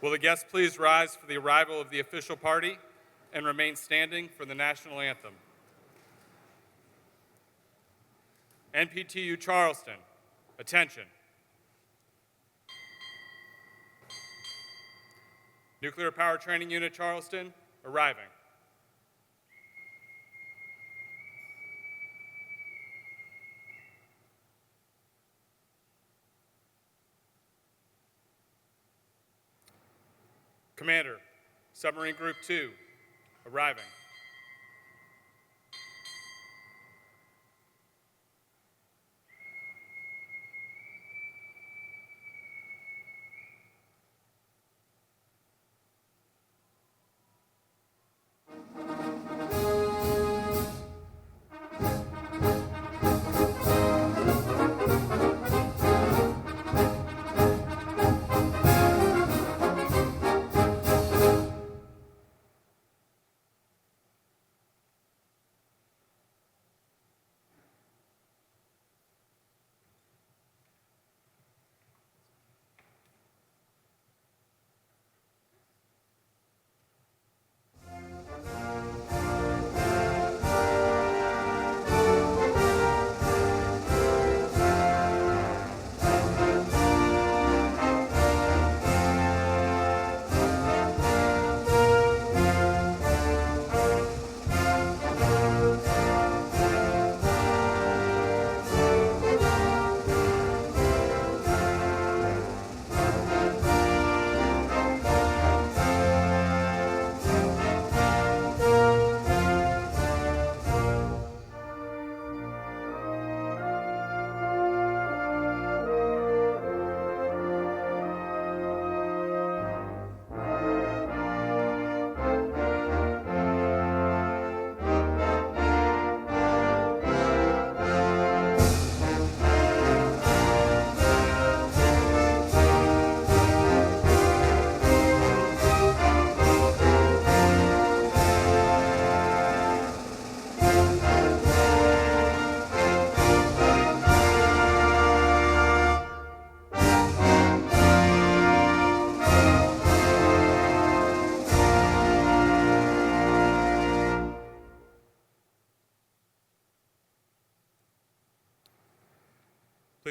Will the guests please rise for the arrival of the official party and remain standing for the national anthem? NPTU Charleston, attention. Nuclear Power Training Unit Charleston, arriving. Commander, Submarine Group 2, arriving.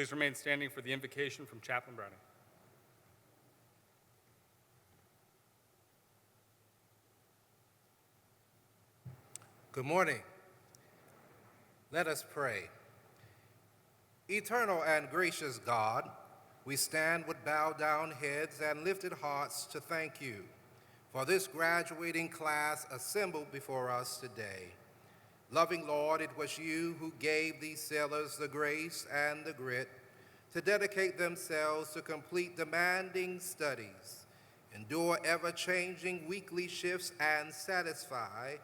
Please remain standing for the invocation from Chaplain Browning. Good morning. Let us pray. Eternal and gracious God, we stand with bowed down heads and lifted hearts to thank you for this graduating class assembled before us today. Loving Lord, it was you who gave these sailors the grace and the grit to dedicate themselves to complete demanding studies, endure ever-changing weekly shifts, and satisfy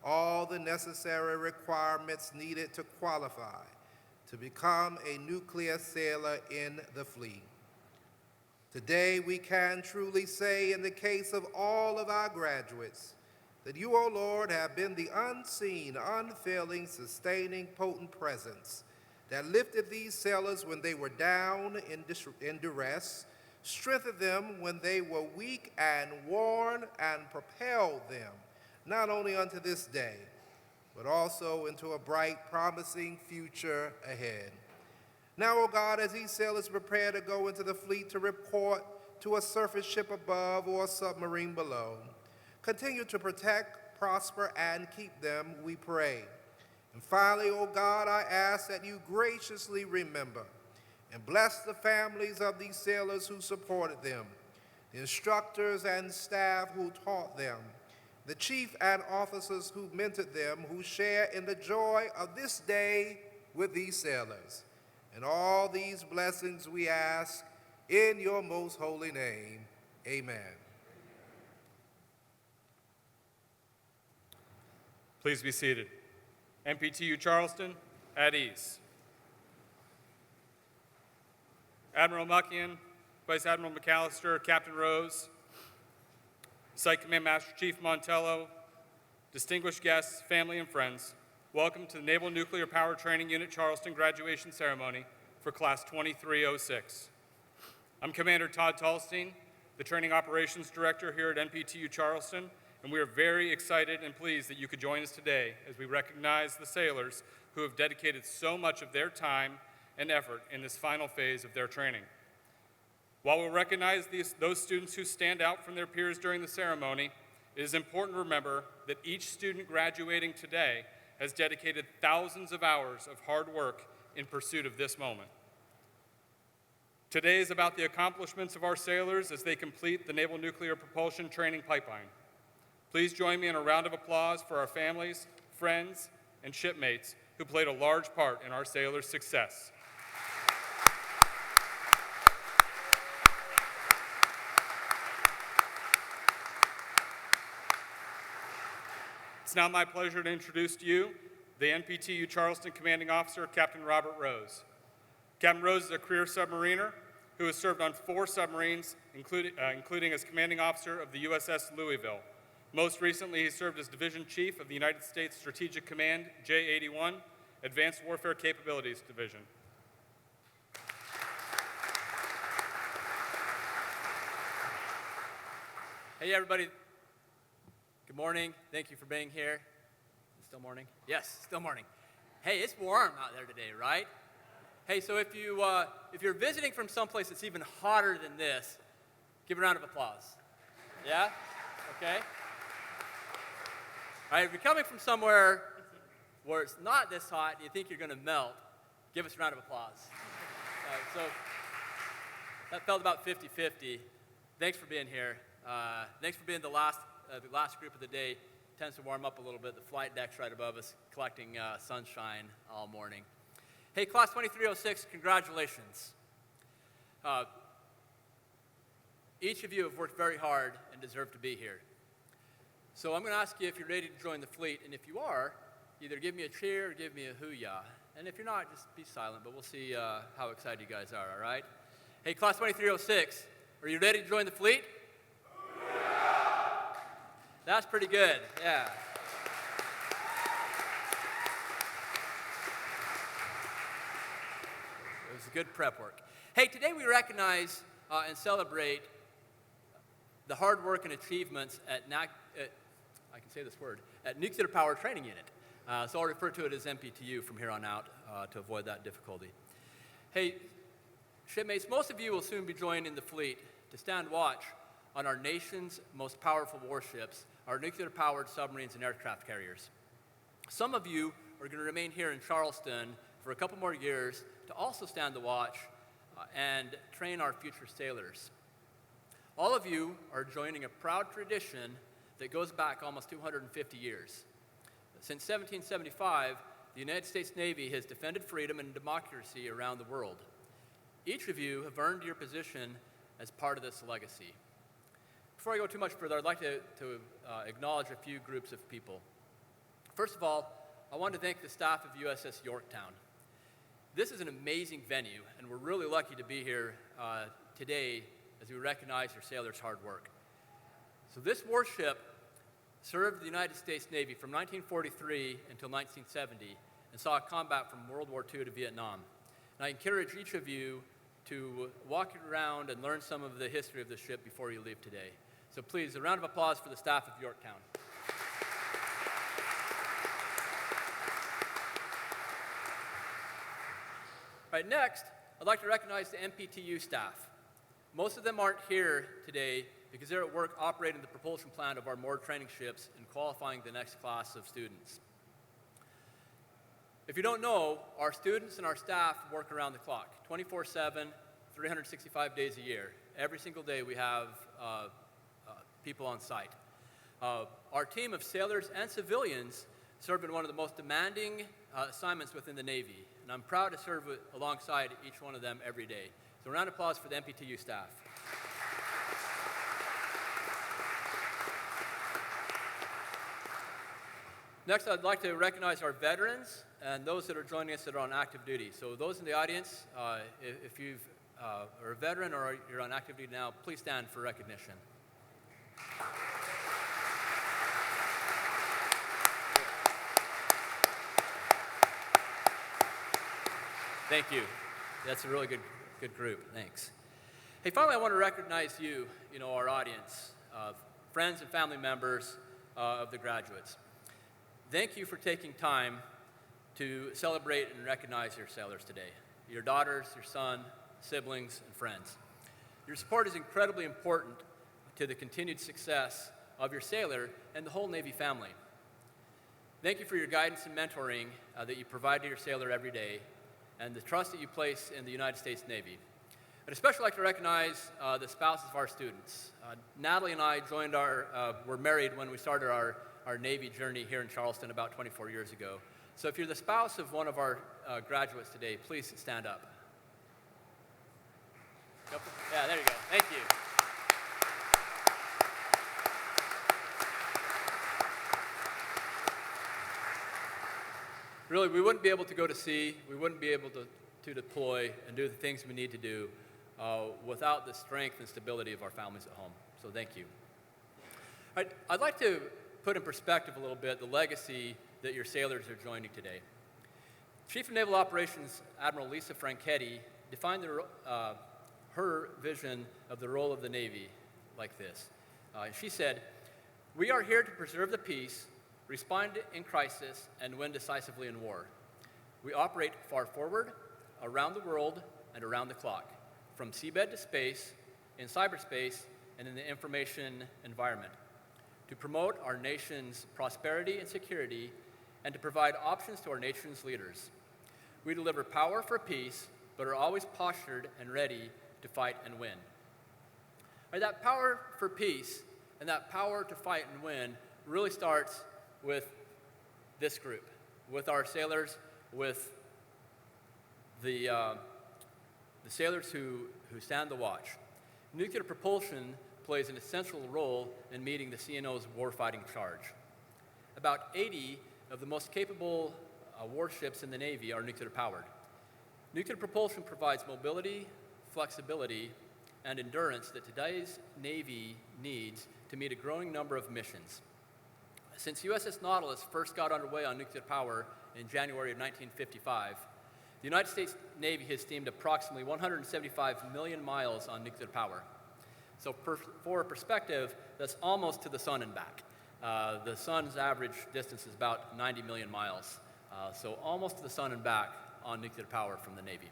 all the necessary requirements needed to qualify to become a nuclear sailor in the fleet. Today, we can truly say in the case of all of our graduates that you, O Lord, have been the unseen, unfailing, sustaining, potent presence that lifted these sailors when they were down in duress, strengthened them when they were weak and worn, and propelled them not only unto this day, but also into a bright, promising future ahead. Now, O God, as these sailors prepare to go into the fleet to report to a surface ship above or a submarine below, continue to protect, prosper, and keep them, we pray. And finally, O God, I ask that you graciously remember and bless the families of these sailors who supported them, the instructors and staff who taught them, the chief and officers who mentored them, who share in the joy of this day with these sailors. And all these blessings we ask in your most holy name. Amen. Please be seated. MPTU Charleston, at ease. Admiral Muckian, Vice Admiral McAllister, Captain Rose, Site Command Master Chief Montello, distinguished guests, family, and friends, welcome to the Naval Nuclear Power Training Unit Charleston graduation ceremony for Class 2306. I'm Commander Todd Tallstein, the Training Operations Director here at NPTU Charleston, and we are very excited and pleased that you could join us today as we recognize the sailors who have dedicated so much of their time and effort in this final phase of their training. While we'll recognize those students who stand out from their peers during the ceremony, it is important to remember that each student graduating today has dedicated thousands of hours of hard work in pursuit of this moment. Today is about the accomplishments of our sailors as they complete the Naval Nuclear Propulsion Training Pipeline. Please join me in a round of applause for our families, friends, and shipmates who played a large part in our sailors' success. It's now my pleasure to introduce to you the NPTU Charleston Commanding Officer, Captain Robert Rose. Captain Rose is a career submariner who has served on 4 submarines, including as Commanding Officer of the USS Louisville. Most recently, he served as Division Chief of the United States Strategic Command, J-81, Advanced Warfare Capabilities Division. Hey, everybody. Good morning. Thank you for being here. It's still morning? Yes, still morning. Hey, it's warm out there today, right? Hey, so if you're visiting from someplace that's even hotter than this, give a round of applause. Yeah? Okay. All right, if you're coming from somewhere where it's not this hot and you think you're going to melt, give us a round of applause. So that felt about 50-50. Thanks for being here. Thanks for being the last group of the day. Tends to warm up a little bit. The flight deck's right above us, collecting sunshine all morning. Hey, Class 2306, congratulations. Each of you have worked very hard and deserve to be here. So I'm going to ask you if you're ready to join the fleet, and if you are, either give me a cheer or give me a hoo-yah. And if you're not, just be silent, but we'll see how excited you guys are, all right? Hey, Class 2306, are you ready to join the fleet? That's pretty good, yeah. It was good prep work. Hey, today we recognize and celebrate the hard work and achievements at Nuclear Power Training Unit. So I'll refer to it as NPTU from here on out to avoid that difficulty. Hey, shipmates, most of you will soon be joining the fleet to stand watch on our nation's most powerful warships, our nuclear-powered submarines and aircraft carriers. Some of you are going to remain here in Charleston for a couple more years to also stand the watch and train our future sailors. All of you are joining a proud tradition that goes back almost 250 years. Since 1775, the United States Navy has defended freedom and democracy around the world. Each of you have earned your position as part of this legacy. Before I go too much further, I'd like to acknowledge a few groups of people. First of all, I want to thank the staff of USS Yorktown. This is an amazing venue, and we're really lucky to be here today as we recognize your sailors' hard work. So this warship served the United States Navy from 1943 until 1970 and saw combat from World War II to Vietnam. And I encourage each of you to walk around and learn some of the history of the ship before you leave today. So please, a round of applause for the staff of Yorktown. All right, next, I'd like to recognize the NPTU staff. Most of them aren't here today because they're at work operating the propulsion plant of our moored training ships and qualifying the next class of students. If you don't know, our students and our staff work around the clock, 24/7, 365 days a year. Every single day we have people on site. Our team of sailors and civilians serve in one of the most demanding assignments within the Navy, and I'm proud to serve alongside each one of them every day. So a round of applause for the NPTU staff. Next, I'd like to recognize our veterans and those that are joining us that are on active duty. So those in the audience, if you are a veteran or you're on active duty now, please stand for recognition. Thank you. That's a really good group. Thanks. Hey, finally, I want to recognize you, our audience, friends and family members of the graduates. Thank you for taking time to celebrate and recognize your sailors today, your daughters, your son, siblings, and friends. Your support is incredibly important to the continued success of your sailor and the whole Navy family. Thank you for your guidance and mentoring that you provide to your sailor every day and the trust that you place in the United States Navy. I'd especially like to recognize the spouses of our students. Natalie and I were married when we started our Navy journey here in Charleston about 24 years ago. So if you're the spouse of one of our graduates today, please stand up. Yep. Yeah, there you go. Thank you. Really, we wouldn't be able to go to sea, we wouldn't be able to deploy and do the things we need to do without the strength and stability of our families at home. So thank you. All right, I'd like to put in perspective a little bit the legacy that your sailors are joining today. Chief of Naval Operations Admiral Lisa Franchetti defined her vision of the role of the Navy like this. She said, "We are here to preserve the peace, respond in crisis, and win decisively in war. We operate far forward, around the world, and around the clock, from seabed to space, in cyberspace, and in the information environment, to promote our nation's prosperity and security, and to provide options to our nation's leaders. We deliver power for peace, but are always postured and ready to fight and win." Right, that power for peace and that power to fight and win really starts with this group, with our sailors, with the sailors who stand the watch. Nuclear propulsion plays an essential role in meeting the CNO's warfighting charge. About 80 of the most capable warships in the Navy are nuclear powered. Nuclear propulsion provides mobility, flexibility, and endurance that today's Navy needs to meet a growing number of missions. Since USS Nautilus first got underway on nuclear power in January of 1955, the United States Navy has steamed approximately 175 million miles on nuclear power. So for perspective, that's almost to the sun and back. The sun's average distance is about 90 million miles. So almost to the sun and back on nuclear power from the Navy.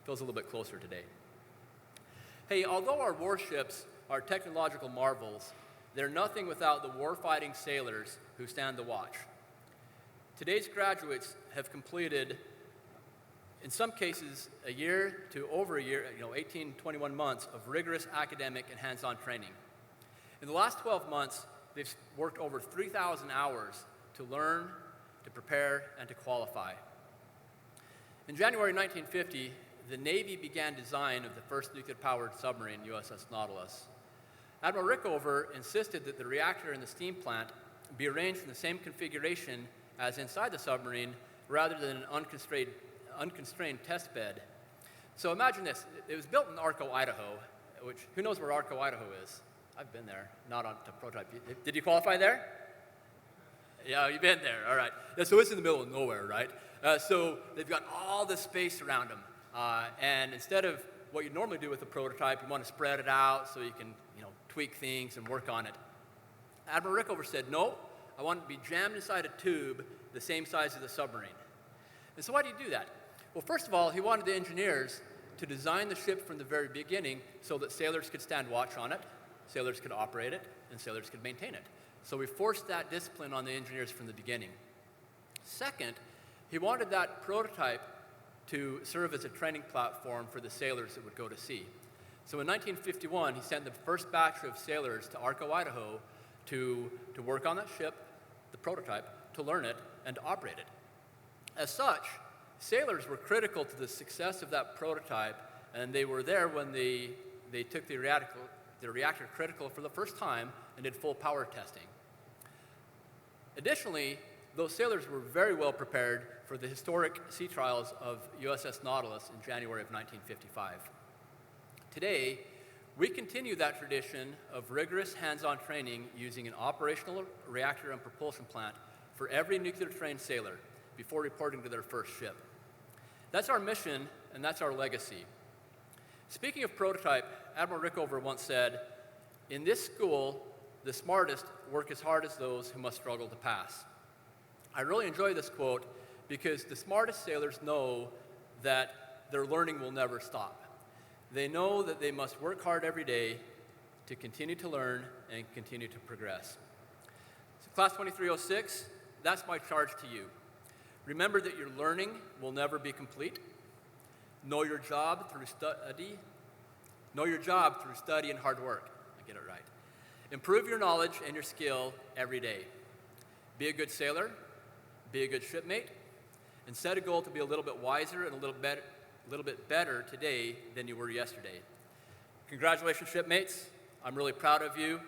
Feels a little bit closer today. Hey, although our warships are technological marvels, they're nothing without the warfighting sailors who stand the watch. Today's graduates have completed, in some cases, a year to over a year, 18, 21 months of rigorous academic and hands-on training. In the last 12 months, they've worked over 3,000 hours to learn, to prepare, and to qualify. In January 1950, the Navy began design of the first nuclear-powered submarine, USS Nautilus. Admiral Rickover insisted that the reactor and the steam plant be arranged in the same configuration as inside the submarine rather than an unconstrained test bed. So imagine this. It was built in Arco, Idaho, which, who knows where Arco, Idaho is? I've been there, not on the prototype. Did you qualify there? Yeah, you've been there, all right. Yeah, so it's in the middle of nowhere, right? So they've got all this space around them. And instead of what you normally do with a prototype, you want to spread it out so you can, tweak things and work on it. Admiral Rickover said, no, I want it to be jammed inside a tube the same size as the submarine. And so why do you do that? Well, first of all, he wanted the engineers to design the ship from the very beginning so that sailors could stand watch on it, sailors could operate it, and sailors could maintain it. So we forced that discipline on the engineers from the beginning. Second, he wanted that prototype to serve as a training platform for the sailors that would go to sea. So in 1951, he sent the first batch of sailors to Arco, Idaho to work on that ship, the prototype, to learn it, and to operate it. As such, sailors were critical to the success of that prototype, and they were there when they took the reactor critical for the first time and did full power testing. Additionally, those sailors were very well prepared for the historic sea trials of USS Nautilus in January of 1955. Today, we continue that tradition of rigorous hands-on training using an operational reactor and propulsion plant for every nuclear-trained sailor before reporting to their first ship. That's our mission, and that's our legacy. Speaking of prototype, Admiral Rickover once said, "In this school, the smartest work as hard as those who must struggle to pass." I really enjoy this quote because the smartest sailors know that their learning will never stop. They know that they must work hard every day to continue to learn and continue to progress. So Class 2306, that's my charge to you. Remember that your learning will never be complete. Know your job through study. Know your job through study and hard work. I get it right. Improve your knowledge and your skill every day. Be a good sailor, be a good shipmate, and set a goal to be a little bit wiser and a little bit better today than you were yesterday. Congratulations, shipmates. I'm really proud of you.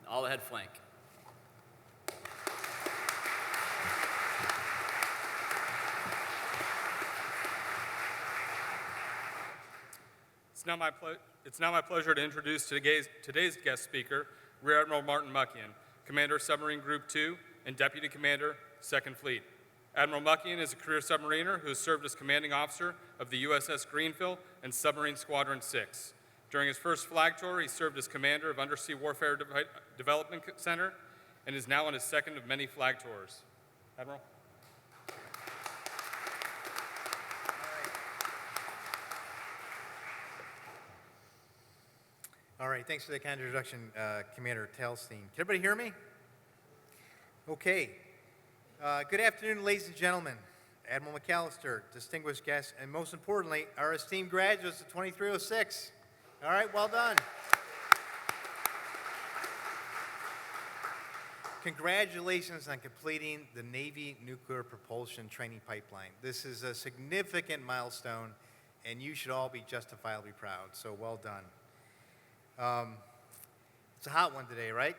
All ahead flank. It's now my pleasure to introduce today's guest speaker, Rear Admiral Martin Muckian, Commander Submarine Group 2 and Deputy Commander, 2nd Fleet. Admiral Muckian is a career submariner who has served as commanding officer of the USS Greenville and Submarine Squadron 6. During his first flag tour, he served as commander of Undersea Warfare Development Center and is now on his second of many flag tours. Admiral? All right, thanks for the kind introduction, Commander Talstein. Can everybody hear me? Okay. Good afternoon, ladies and gentlemen, Admiral McAllister, distinguished guests, and most importantly, our esteemed graduates of 2306. All right, well done. Congratulations on completing the Navy Nuclear Propulsion Training Pipeline. This is a significant milestone, and you should all be justifiably proud, so well done. It's a hot one today, right?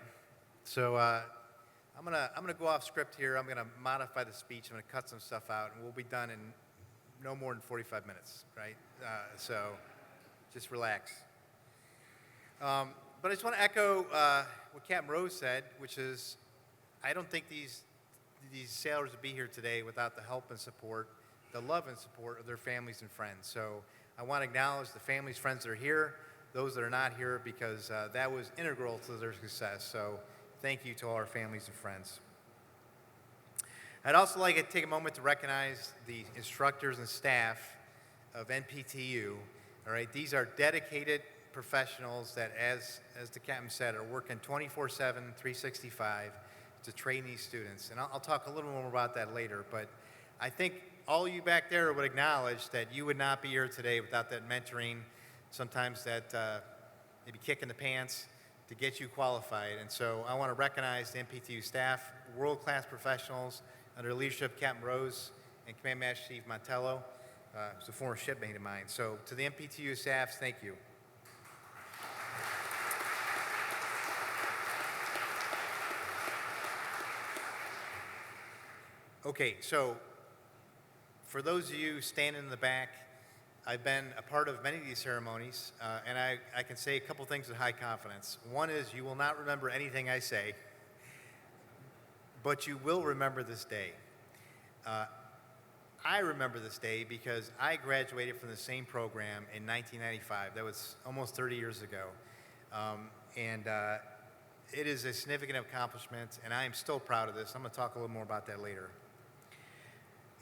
So I'm gonna go off script here. I'm gonna modify the speech. I'm gonna cut some stuff out, and we'll be done in no more than 45 minutes, right? So just relax. But I just want to echo what Captain Rose said, which is, I don't think these sailors would be here today without the help and support, the love and support of their families and friends. So I want to acknowledge the families, friends that are here, those that are not here, because that was integral to their success. So thank you to all our families and friends. I'd also like to take a moment to recognize the instructors and staff of NPTU. All right, these are dedicated professionals that, as the captain said, are working 24/7, 365 to train these students. And I'll talk a little more about that later, but I think all you back there would acknowledge that you would not be here today without that mentoring, sometimes that maybe kick in the pants to get you qualified. And so I want to recognize the NPTU staff, world-class professionals under the leadership of Captain Rose and Command Master Chief Montello, who's a former shipmate of mine. So to the NPTU staffs, thank you. Okay, so for those of you standing in the back, I've been a part of many of these ceremonies, and I can say a couple things with high confidence. One is you will not remember anything I say, but you will remember this day. I remember this day because I graduated from the same program in 1995. That was almost 30 years ago. It is a significant accomplishment, and I am still proud of this. I'm going to talk a little more about that later.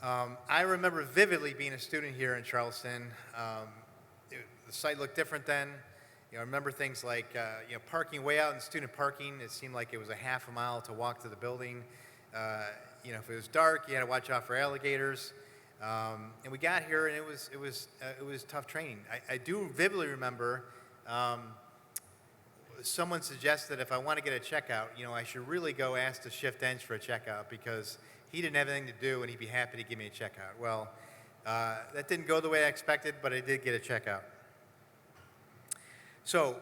I remember vividly being a student here in Charleston. The site looked different then. I remember things like parking way out in student parking. It seemed like it was a half a mile to walk to the building. If it was dark, you had to watch out for alligators. And we got here, and it was tough training. I do vividly remember someone suggested if I want to get a checkout, I should really go ask the shift eng for a checkout because he didn't have anything to do, and he'd be happy to give me a checkout. Well, that didn't go the way I expected, but I did get a checkout. So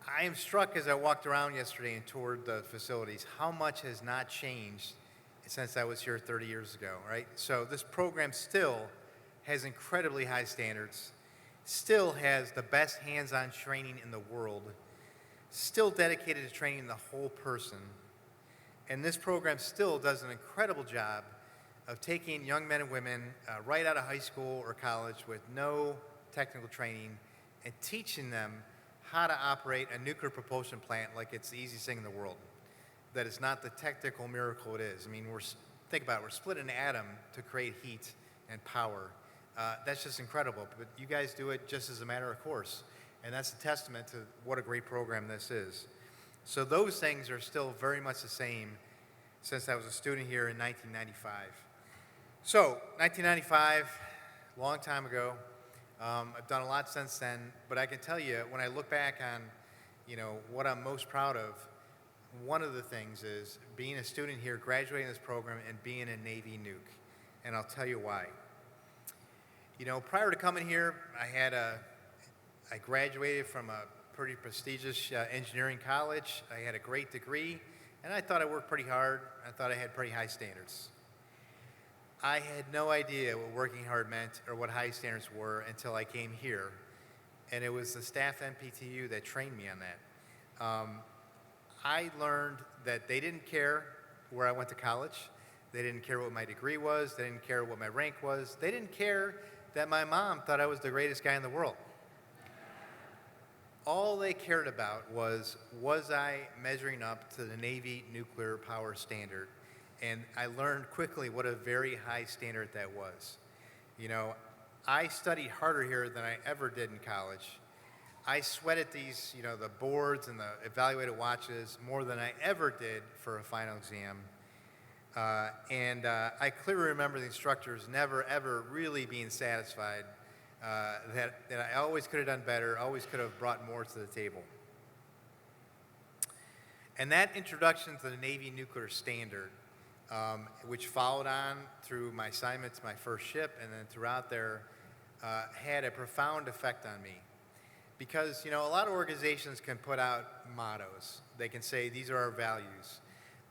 I am struck as I walked around yesterday and toured the facilities how much has not changed since I was here 30 years ago, right? So this program still has incredibly high standards, still has the best hands-on training in the world, still dedicated to training the whole person. And this program still does an incredible job of taking young men and women right out of high school or college with no technical training and teaching them how to operate a nuclear propulsion plant like it's the easiest thing in the world. That it's not the technical miracle it is. I mean, think about it, we're splitting an atom to create heat and power. That's just incredible, but you guys do it just as a matter of course. And that's a testament to what a great program this is. So those things are still very much the same since I was a student here in 1995. So 1995, long time ago. I've done a lot since then, but I can tell you, when I look back on, what I'm most proud of, one of the things is being a student here, graduating this program, and being a Navy nuke. And I'll tell you why. Prior to coming here, I graduated from a pretty prestigious engineering college. I had a great degree, and I thought I worked pretty hard. I thought I had pretty high standards. I had no idea what working hard meant or what high standards were until I came here, and it was the staff MPTU that trained me on that. I learned that they didn't care where I went to college. They didn't care what my degree was. They didn't care what my rank was. They didn't care that my mom thought I was the greatest guy in the world. All they cared about was I measuring up to the Navy nuclear power standard? And I learned quickly what a very high standard that was. I studied harder here than I ever did in college. I sweated these, the boards and the evaluated watches more than I ever did for a final exam. I clearly remember the instructors never, ever really being satisfied that I always could have done better, always could have brought more to the table. And that introduction to the Navy nuclear standard, which followed on through my assignment to my first ship and then throughout there, had a profound effect on me. Because, a lot of organizations can put out mottos. They can say, these are our values.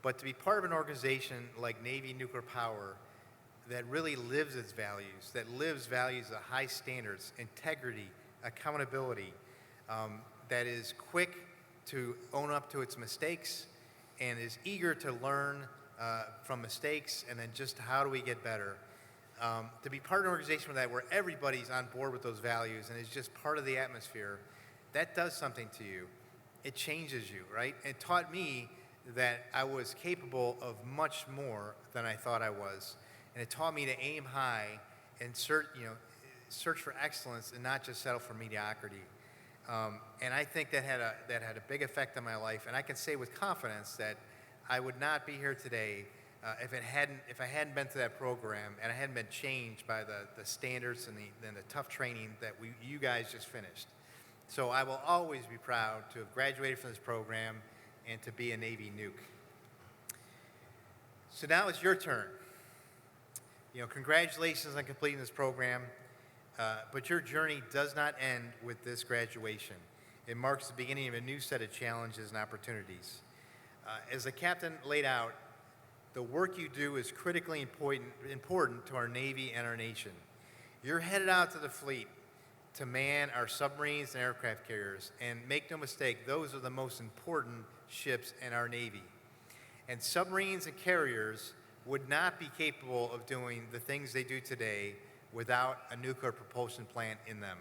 But to be part of an organization like Navy Nuclear Power that really lives its values, that lives values of high standards, integrity, accountability, that is quick to own up to its mistakes and is eager to learn from mistakes and then just how do we get better. To be part of an organization where everybody's on board with those values and is just part of the atmosphere, that does something to you. It changes you, right? It taught me that I was capable of much more than I thought I was. And it taught me to aim high and search for excellence and not just settle for mediocrity. And I think that had a big effect on my life. And I can say with confidence that I would not be here today if I hadn't been through that program and I hadn't been changed by the standards and the tough training that you guys just finished. So I will always be proud to have graduated from this program and to be a Navy nuke. So now it's your turn. Congratulations on completing this program, but your journey does not end with this graduation. It marks the beginning of a new set of challenges and opportunities. As the captain laid out, the work you do is critically important to our Navy and our nation. You're headed out to the fleet to man our submarines and aircraft carriers, and make no mistake, those are the most important ships in our Navy. And submarines and carriers would not be capable of doing the things they do today without a nuclear propulsion plant in them.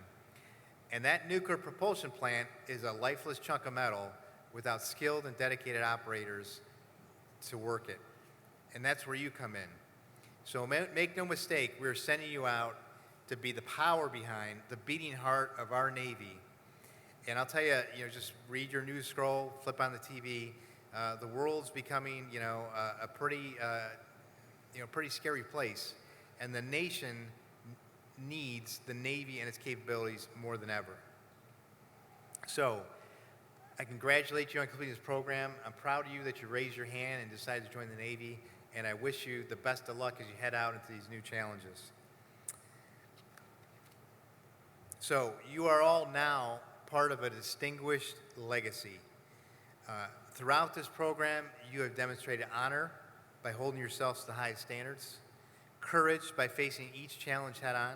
And that nuclear propulsion plant is a lifeless chunk of metal without skilled and dedicated operators to work it. And that's where you come in. So make no mistake, we're sending you out to be the power behind the beating heart of our Navy. And I'll tell you, just read your news scroll, flip on the TV. The world's becoming, a pretty scary place. And the nation needs the Navy and its capabilities more than ever. So I congratulate you on completing this program. I'm proud of you that you raised your hand and decided to join the Navy. And I wish you the best of luck as you head out into these new challenges. So you are all now part of a distinguished legacy. Throughout this program, you have demonstrated honor by holding yourselves to the highest standards, courage by facing each challenge head-on,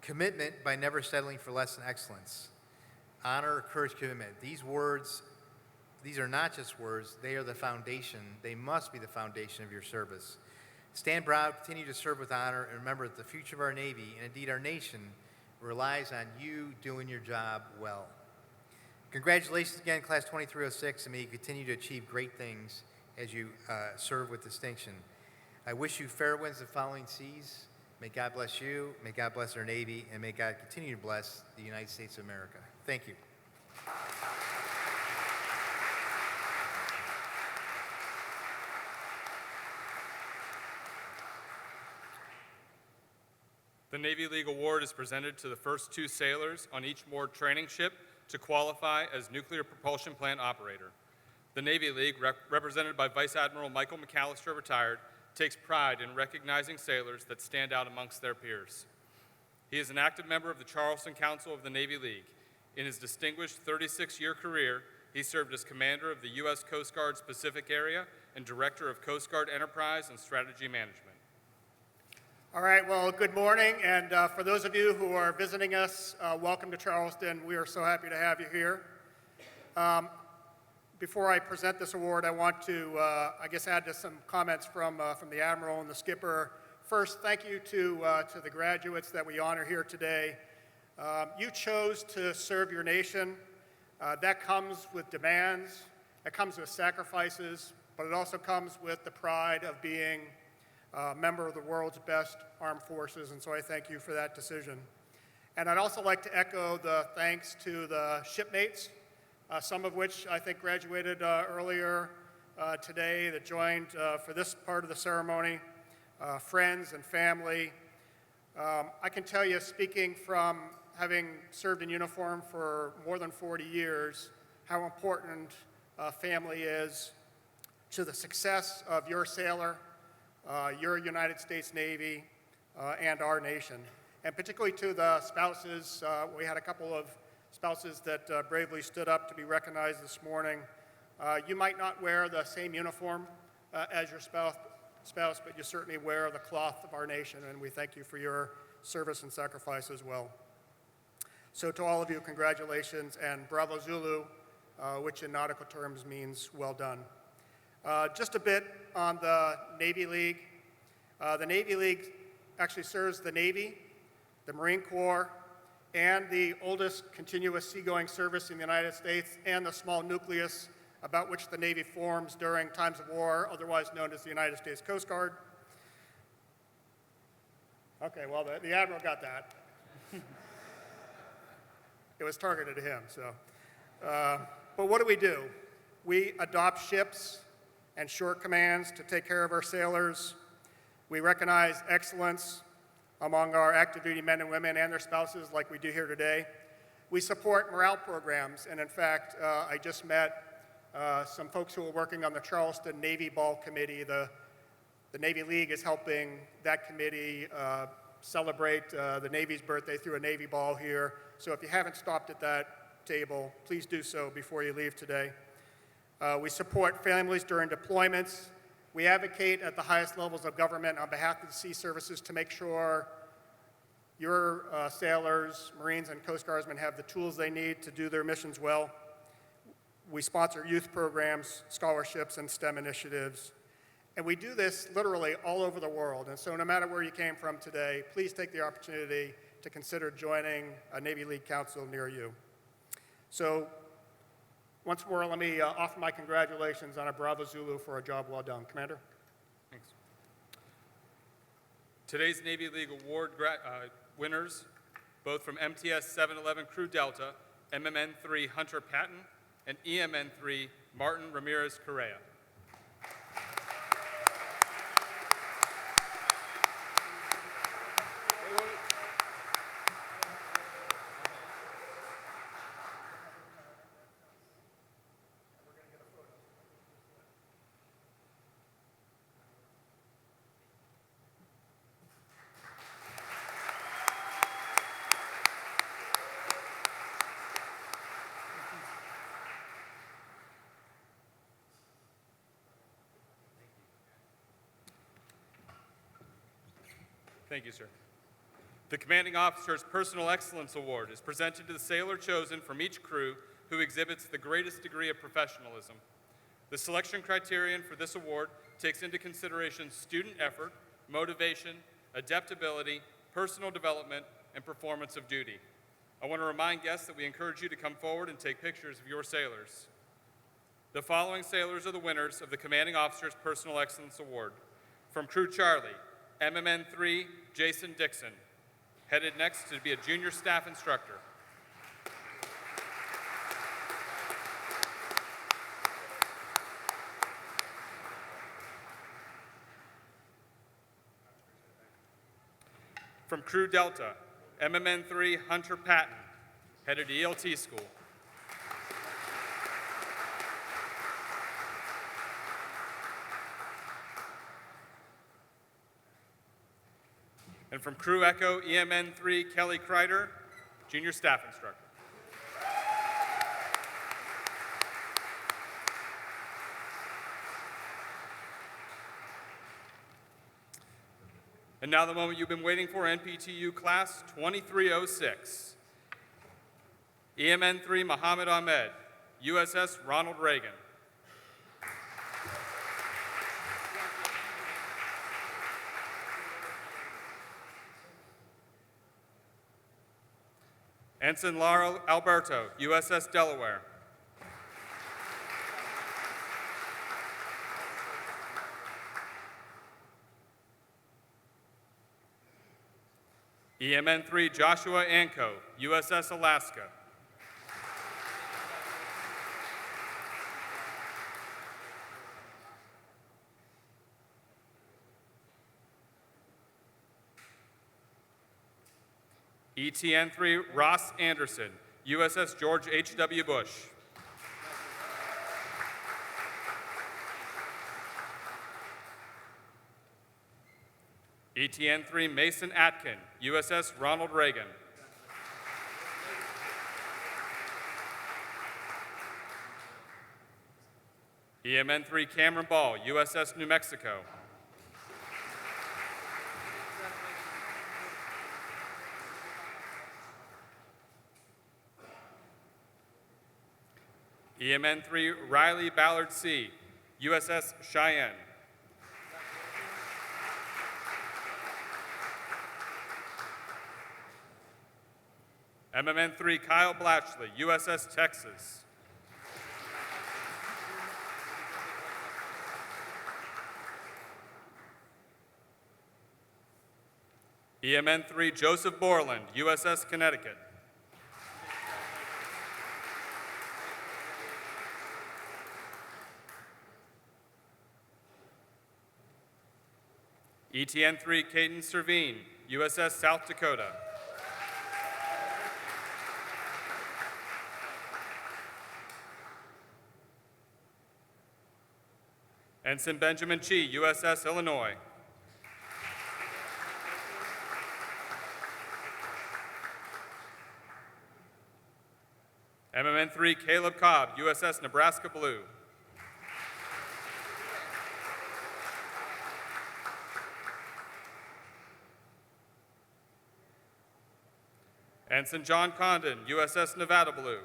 commitment by never settling for less than excellence, honor, courage, commitment. These are not just words, they are the foundation. They must be the foundation of your service. Stand proud, continue to serve with honor, and remember that the future of our Navy, and indeed our nation, relies on you doing your job well. Congratulations again, Class 2306, and may you continue to achieve great things as you serve with distinction. I wish you fair winds the following seas. May God bless you, may God bless our Navy, and may God continue to bless the United States of America. Thank you. The Navy League Award is presented to the first 2 sailors on each moored training ship to qualify as nuclear propulsion plant operator. The Navy League, represented by Vice Admiral Michael McAllister, retired, takes pride in recognizing sailors that stand out amongst their peers. He is an active member of the Charleston Council of the Navy League. In his distinguished 36-year career, he served as commander of the U.S. Coast Guard's Pacific Area and director of Coast Guard Enterprise and Strategy Management. All right, well, good morning, and for those of you who are visiting us, welcome to Charleston. We are so happy to have you here. Before I present this award, I want to, add to some comments from the Admiral and the Skipper. First, thank you to the graduates that we honor here today. You chose to serve your nation. That comes with demands, it comes with sacrifices, but it also comes with the pride of being a member of the world's best armed forces, and so I thank you for that decision. And I'd also like to echo the thanks to the shipmates, some of which I think graduated earlier today that joined for this part of the ceremony, friends and family. I can tell you, speaking from having served in uniform for more than 40 years, how important family is to the success of your sailor, your United States Navy, and our nation. And particularly to the spouses, we had a couple of spouses that bravely stood up to be recognized this morning. You might not wear the same uniform as your spouse, but you certainly wear the cloth of our nation, and we thank you for your service and sacrifice as well. So to all of you, congratulations, and Bravo Zulu, which in nautical terms means well done. Just a bit on the Navy League. The Navy League actually serves the Navy, the Marine Corps, and the oldest continuous seagoing service in the United States, and the small nucleus about which the Navy forms during times of war, otherwise known as the United States Coast Guard. Okay, well, the Admiral got that. It was targeted at him, so. But what do? We adopt ships and short commands to take care of our sailors. We recognize excellence among our active duty men and women and their spouses like we do here today. We support morale programs, and in fact, I just met some folks who are working on the Charleston Navy Ball Committee. The Navy League is helping that committee celebrate the Navy's birthday through a Navy Ball here. So if you haven't stopped at that table, please do so before you leave today. We support families during deployments. We advocate at the highest levels of government on behalf of the sea services to make sure your sailors, Marines, and Coast Guardsmen have the tools they need to do their missions well. We sponsor youth programs, scholarships, and STEM initiatives. And we do this literally all over the world. And so no matter where you came from today, please take the opportunity to consider joining a Navy League Council near you. So once more, let me offer my congratulations on a Bravo Zulu for a job well done. Commander? Thanks. Today's Navy League Award winners, both from MTS 711 Crew Delta, MMN-3 Hunter Patton, and EMN-3 Martin Ramirez Correa. Thank you, sir. The Commanding Officer's Personal Excellence Award is presented to the sailor chosen from each crew who exhibits the greatest degree of professionalism. The selection criterion for this award takes into consideration student effort, motivation, adaptability, personal development, and performance of duty. I want to remind guests that we encourage you to come forward and take pictures of your sailors. The following sailors are the winners of the Commanding Officer's Personal Excellence Award. From Crew Charlie, MMN 3, Jason Dixon, headed next to be a junior staff instructor. From Crew Delta, MMN 3, Hunter Patton, headed to ELT school. And from Crew Echo, EMN 3, Kelly Kreider, junior staff instructor. And now the moment you've been waiting for, NPTU Class 2306. EMN 3, Muhammad Ahmed, USS Ronald Reagan. Ensign Laura Alberto, USS Delaware. EMN 3, Joshua Anko, USS Alaska. ETN 3, Ross Anderson, USS George H.W. Bush. ETN 3, Mason Atkin, USS Ronald Reagan. EMN 3, Cameron Ball, USS New Mexico. EMN 3, Riley Ballard C., USS Cheyenne. MMN 3, Kyle Blatchley, USS Texas. EMN 3, Joseph Borland, USS Connecticut. ETN 3, Caden Servine, USS South Dakota. Ensign Benjamin Chi, USS Illinois. MMN 3, Caleb Cobb, USS Nebraska Blue. Ensign John Condon, USS Nevada Blue.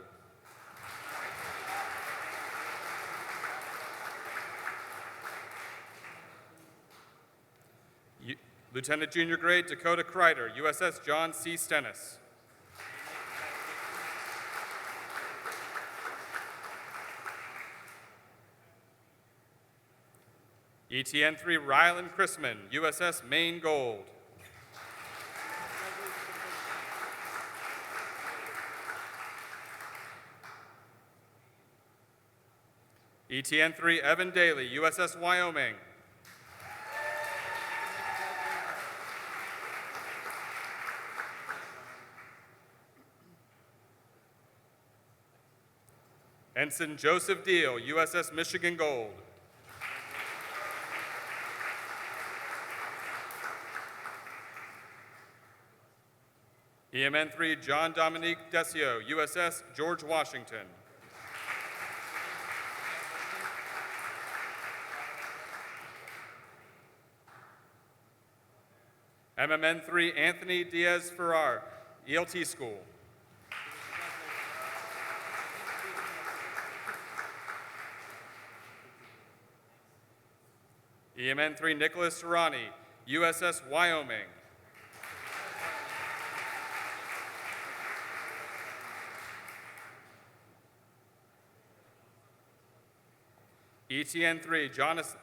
Lieutenant Junior Grade Dakota Kreider, USS John C. Stennis. ETN 3, Ryland Chrisman, USS Maine Gold. ETN 3, Evan Daly, USS Wyoming. Ensign Joseph Deal, USS Michigan Gold. EMN 3, John Dominique Desio, USS George Washington. MMN 3, Anthony Diaz Ferrar, ELT School. EMN 3, Nicholas Serrani, USS Wyoming. ETN 3,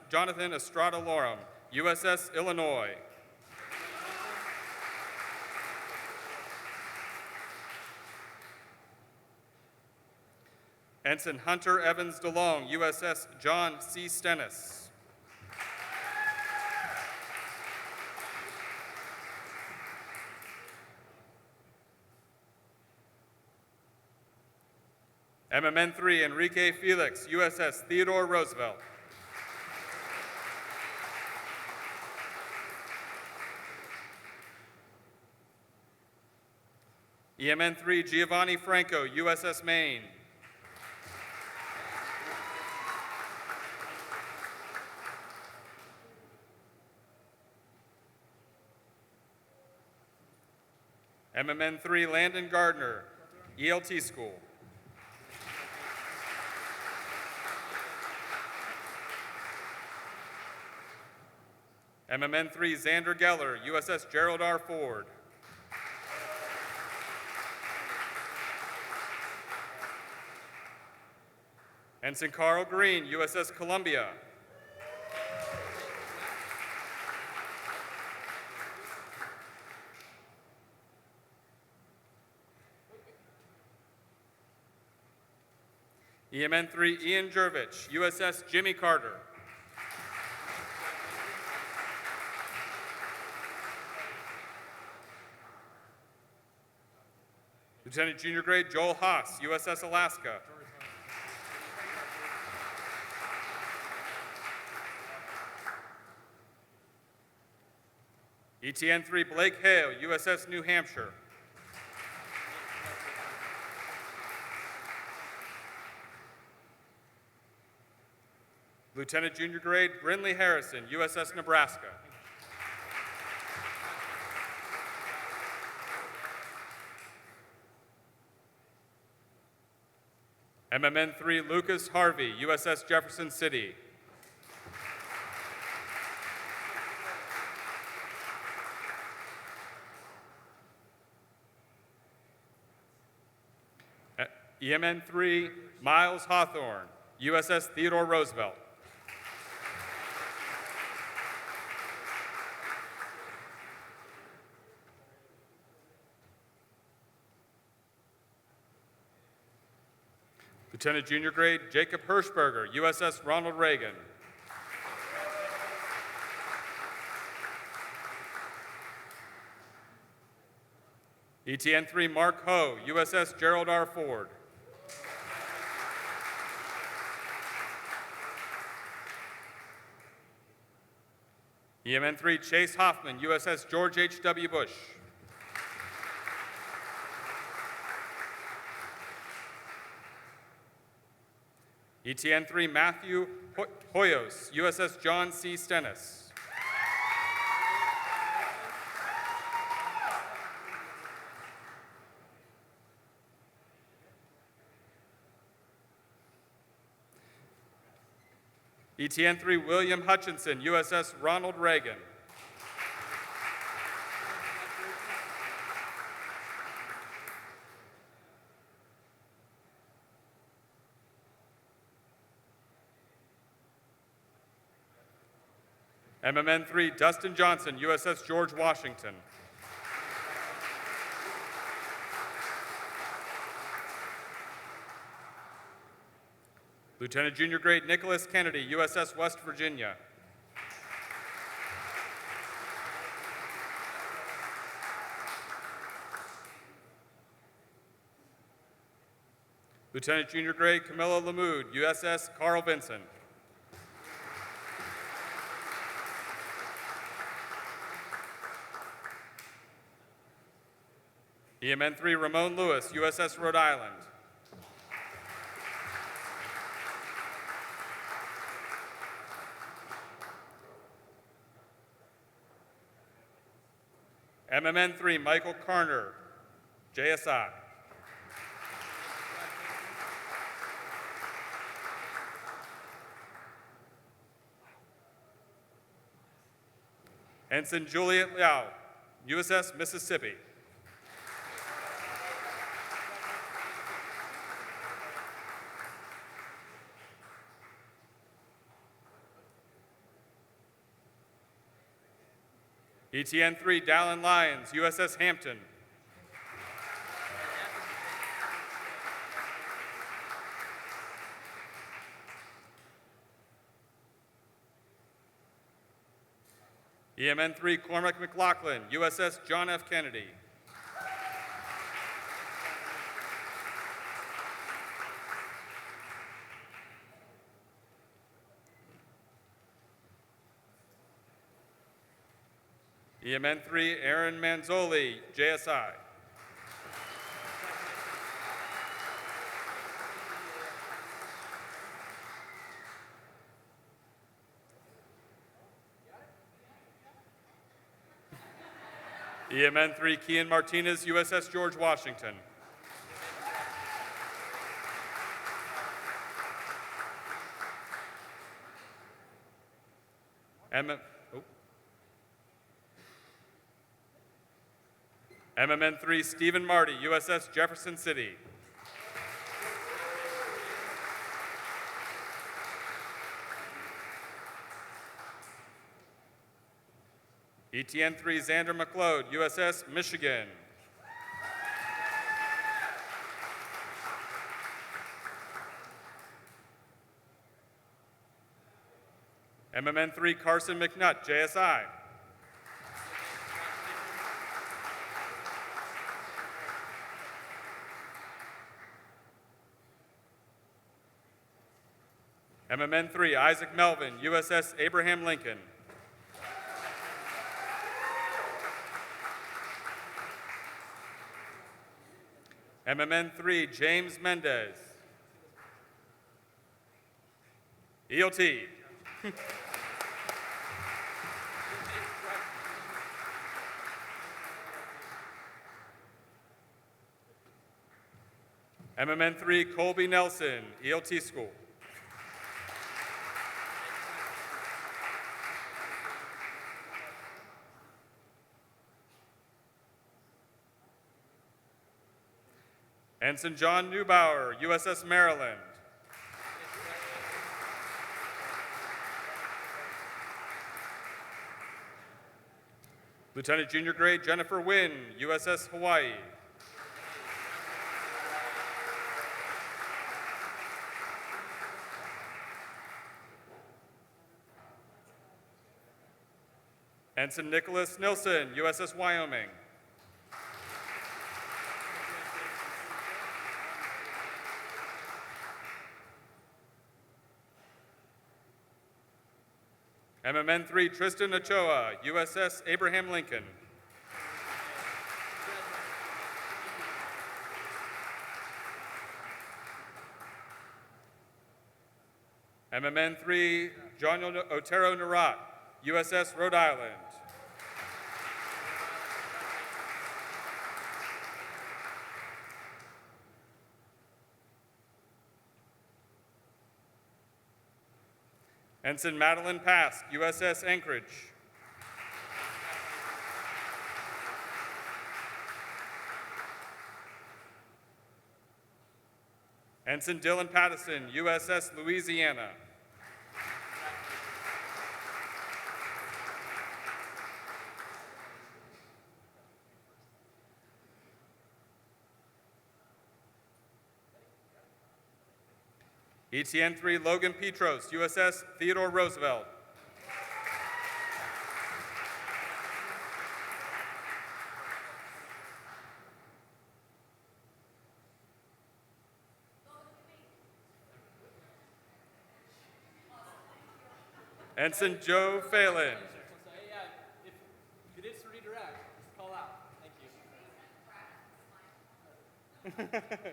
Jonathan Estrada Lorum, USS Illinois. Ensign Hunter Evans DeLong, USS John C. Stennis. MMN 3, Enrique Felix, USS Theodore Roosevelt. EMN 3, Giovanni Franco, USS Maine. MMN 3, Landon Gardner, ELT School. MMN 3, Xander Geller, USS Gerald R. Ford. Ensign Carl Green, USS Columbia. EMN 3, Ian Jervich, USS Jimmy Carter. Lieutenant Junior Grade Joel Haas, USS Alaska. ETN 3, Blake Hale, USS New Hampshire. Lieutenant Junior Grade Brindley Harrison, USS Nebraska. MMN 3, Lucas Harvey, USS Jefferson City. EMN 3, Miles Hawthorne, USS Theodore Roosevelt. Lieutenant Junior Grade Jacob Hirschberger, USS Ronald Reagan. ETN 3, Mark Ho, USS Gerald R. Ford. EMN 3, Chase Hoffman, USS George H.W. Bush. ETN 3, Matthew Hoyos, USS John C. Stennis. ETN 3, William Hutchinson, USS Ronald Reagan. MMN 3, Dustin Johnson, USS George Washington. Lieutenant Junior Grade Nicholas Kennedy, USS West Virginia. Lieutenant Junior Grade Camilla Lamood, USS Carl Vinson. EMN 3, Ramon Lewis, USS Rhode Island. MMN 3, Michael Carner, JSI. Ensign Juliet Liao, USS Mississippi. ETN 3 Dallin Lyons, USS Hampton. EMN 3 Cormac McLaughlin, USS John F. Kennedy. EMN 3 Aaron Manzoli, JSI. EMN 3 Kian Martinez, USS George Washington. MMN 3 Stephen Marty, USS Jefferson City. ETN 3 Xander McLeod, USS Michigan. MMN 3 Carson McNutt, JSI. MMN 3 Isaac Melvin, USS Abraham Lincoln. MMN 3 James Mendez. ELT. MMN 3 Colby Nelson, ELT School. Ensign John Neubauer, USS Maryland. Lieutenant Junior Grade Jennifer Wynn, USS Hawaii. Ensign Nicholas Nilsson, USS Wyoming. MMN 3 Tristan Ochoa, USS Abraham Lincoln. MMN 3 John Otero Narat, USS Rhode Island. Ensign Madeline Pask, USS Anchorage. Ensign Dylan Pattison, USS Louisiana. ETN 3 Logan Petros, USS Theodore Roosevelt. Ensign Joe Phelan. If it is to redirect, just call out. Thank you.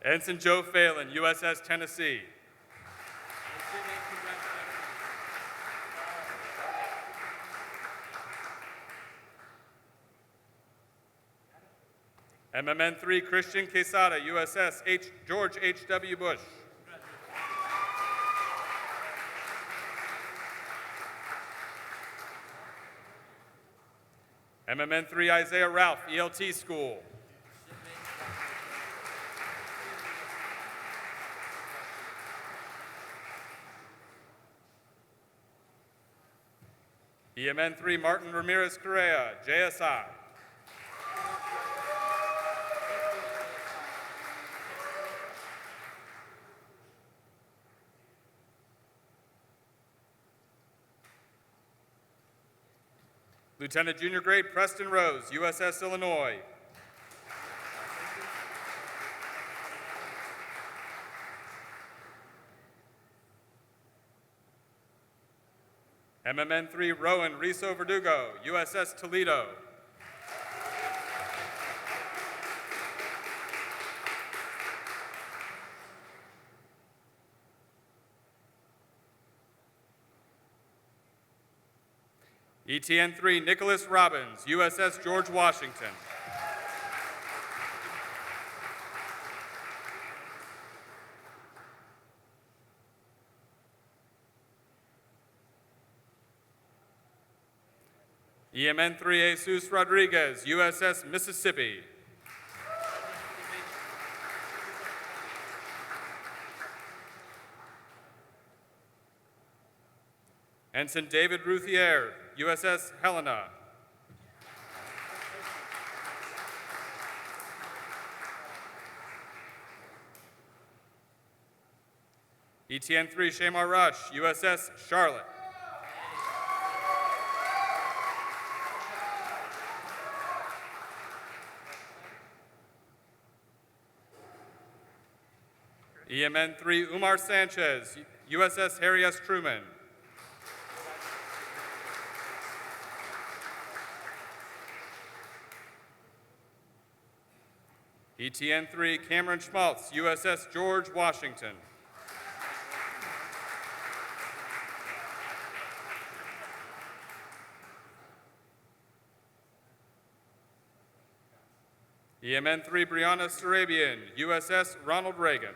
Ensign Joe Phelan, USS Tennessee. MMN 3 Christian Quesada, USS George H.W. Bush. MMN3 Isaiah Ralph, ELT School. EMN3 Martin Ramirez Correa, JSI. Lieutenant Junior Grade Preston Rose, USS Illinois. MMN3 Rowan Riso Verdugo, USS Toledo. ETN3 Nicholas Robbins, USS George Washington. EMN3 Jesus Rodriguez, USS Mississippi. Ensign David Routhier, USS Helena. ETN3 Shamar Rush, USS Charlotte. EMN3 Umar Sanchez, USS Harry S. Truman. ETN3 Cameron Schmaltz, USS George Washington. EMN3 Brianna Sarabian, USS Ronald Reagan.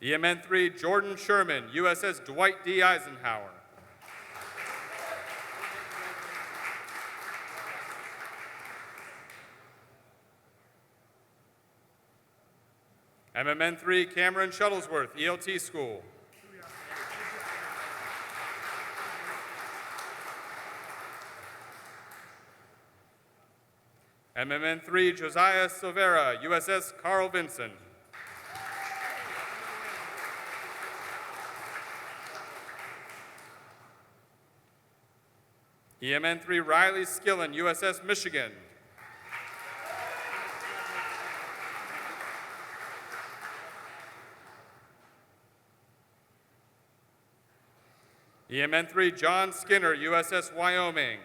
EMN3 Jordan Sherman, USS Dwight D. Eisenhower. MMN3 Cameron Shuttlesworth, ELT School. MMN3 Josiah Silvera, USS Carl Vinson. EMN3 Riley Skillen, USS Michigan. EMN3 John Skinner, USS Wyoming.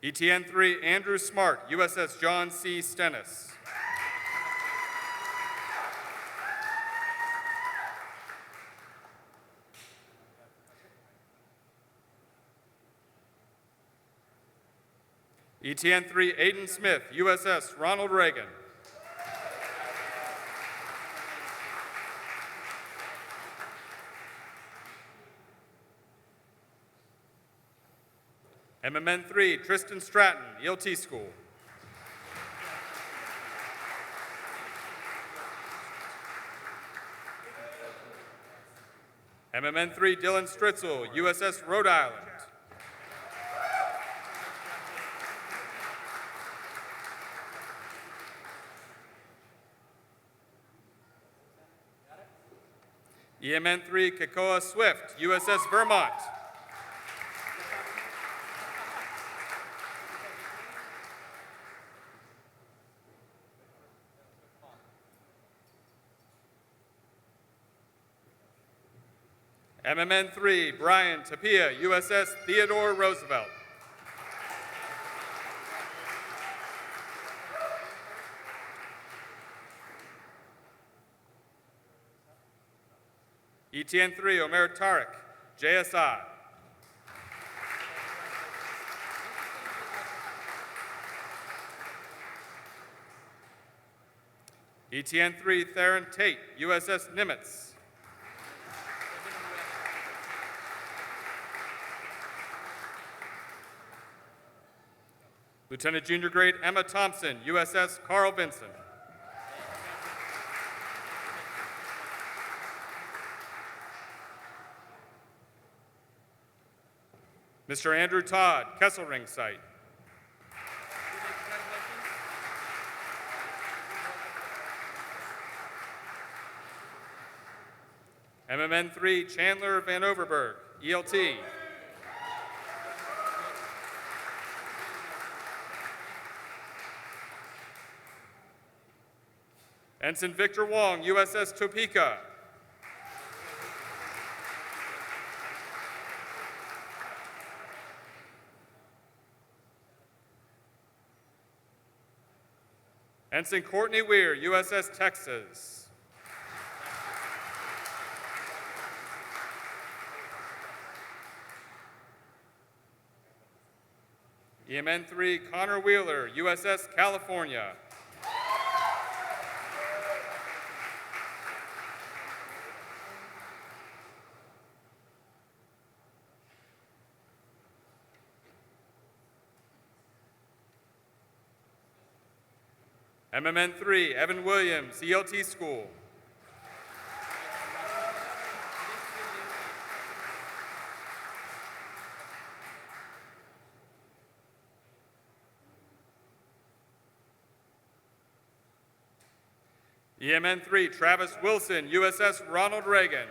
ETN3 Andrew Smart, USS John C. Stennis. ETN3 Aiden Smith, USS Ronald Reagan. MMN3 Tristan Stratton, ELT School. MMN3 Dylan Stritzel, USS Rhode Island. EMN3 Kekoa Swift, USS Vermont. MMN3 Brian Tapia, USS Theodore Roosevelt. ETN3 Omer Tarek, JSI. ETN 3 Theron Tate, USS Nimitz. Lieutenant Junior Grade Emma Thompson, USS Carl Vinson. Mr. Andrew Todd, Kesselring Site. MMN 3 Chandler Van Overberg, ELT. Ensign Victor Wong, USS Topeka. Ensign Courtney Weir, USS Texas. EMN 3 Connor Wheeler, USS California. MMN 3 Evan Williams, ELT School. EMN 3 Travis Wilson, USS Ronald Reagan.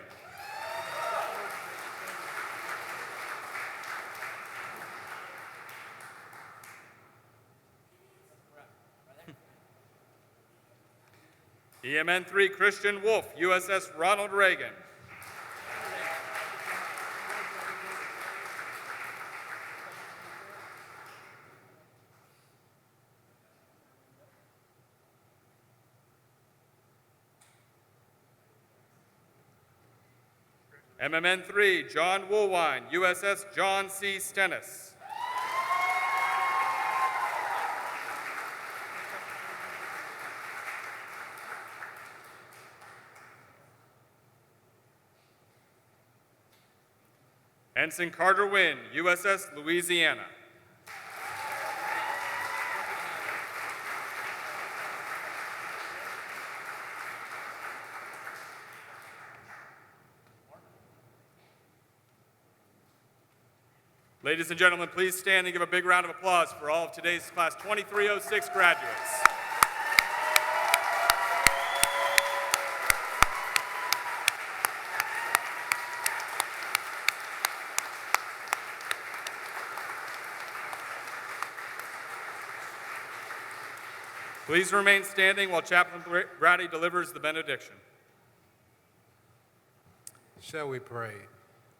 EMN 3 Christian Wolf, USS Ronald Reagan. MMN 3 John Woolwine, USS John C. Stennis. Ensign Carter Wynn, USS Louisiana. Ladies and gentlemen, please stand and give a big round of applause for all of today's Class 2306 graduates. Please remain standing while Chaplain Grady delivers the benediction. Shall we pray?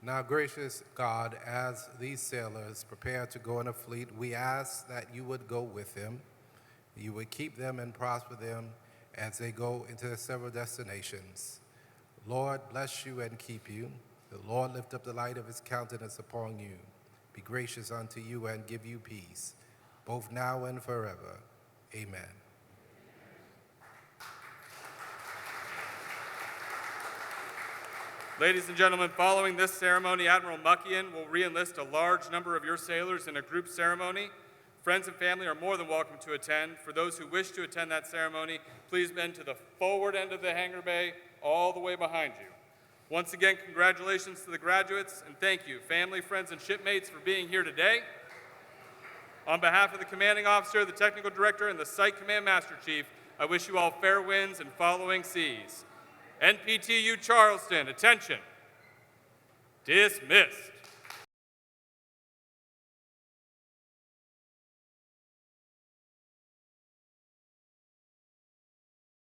Now, gracious God, as these sailors prepare to go in a fleet, we ask that you would go with them, you would keep them and prosper them as they go into their several destinations. Lord, bless you and keep you. The Lord lift up the light of his countenance upon you, be gracious unto you and give you peace, both now and forever. Amen. Ladies and gentlemen, following this ceremony, Admiral Muckian will re-enlist a large number of your sailors in a group ceremony. Friends and family are more than welcome to attend. For those who wish to attend that ceremony, please bend to the forward end of the hangar bay, all the way behind you. Once again, congratulations to the graduates, and thank you, family, friends, and shipmates, for being here today. On behalf of the commanding officer, the technical director, and the Site Command Master Chief, I wish you all fair winds and following seas. NPTU Charleston, attention. Dismissed.